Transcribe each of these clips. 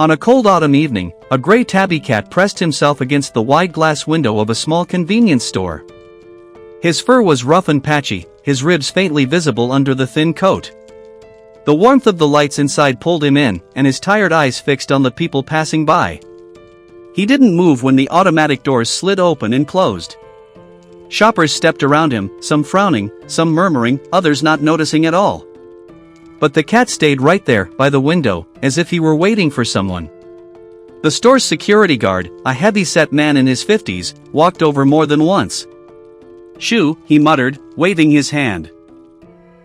On a cold autumn evening, a gray tabby cat pressed himself against the wide glass window of a small convenience store. His fur was rough and patchy, his ribs faintly visible under the thin coat. The warmth of the lights inside pulled him in, and his tired eyes fixed on the people passing by. He didn't move when the automatic doors slid open and closed. Shoppers stepped around him, some frowning, some murmuring, others not noticing at all. But the cat stayed right there, by the window, as if he were waiting for someone. The store's security guard, a heavy-set man in his 50s, walked over more than once. "Shoo," he muttered, waving his hand.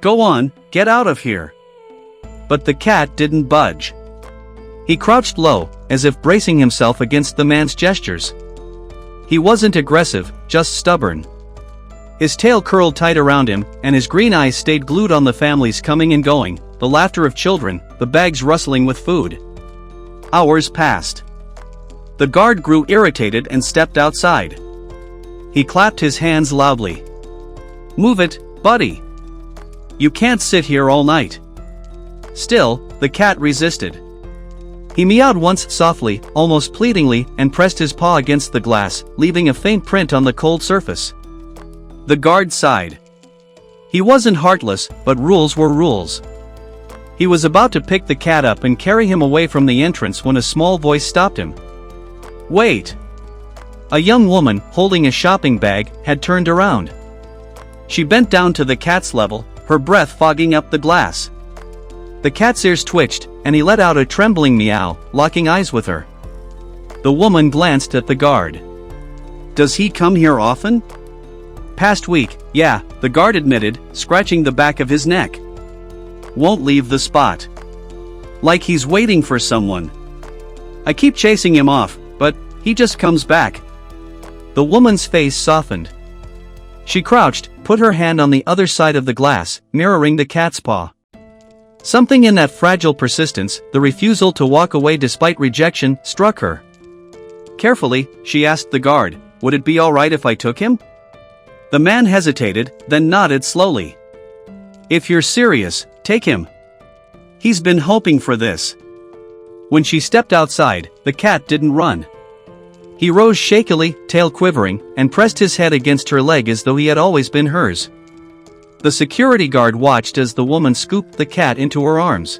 "Go on, get out of here." But the cat didn't budge. He crouched low, as if bracing himself against the man's gestures. He wasn't aggressive, just stubborn. His tail curled tight around him, and his green eyes stayed glued on the families coming and going, the laughter of children, the bags rustling with food. Hours passed. The guard grew irritated and stepped outside. He clapped his hands loudly. "Move it, buddy. You can't sit here all night." Still, the cat resisted. He meowed once softly, almost pleadingly, and pressed his paw against the glass, leaving a faint print on the cold surface. The guard sighed. He wasn't heartless, but rules were rules. He was about to pick the cat up and carry him away from the entrance when a small voice stopped him. "Wait!" A young woman, holding a shopping bag, had turned around. She bent down to the cat's level, her breath fogging up the glass. The cat's ears twitched, and he let out a trembling meow, locking eyes with her. The woman glanced at the guard. "Does he come here often?" "Past week, yeah," the guard admitted, scratching the back of his neck. "Won't leave the spot. Like he's waiting for someone. I keep chasing him off, but he just comes back." The woman's face softened. She crouched, put her hand on the other side of the glass, mirroring the cat's paw. Something in that fragile persistence, the refusal to walk away despite rejection, struck her. Carefully, she asked the guard, "Would it be all right if I took him?" The man hesitated, then nodded slowly. "If you're serious, take him. He's been hoping for this." When she stepped outside, the cat didn't run. He rose shakily, tail quivering, and pressed his head against her leg as though he had always been hers. The security guard watched as the woman scooped the cat into her arms.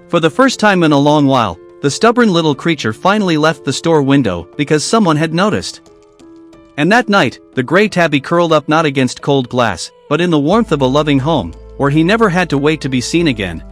For the first time in a long while, the stubborn little creature finally left the store window because someone had noticed. And that night, the gray tabby curled up not against cold glass, but in the warmth of a loving home, where he never had to wait to be seen again,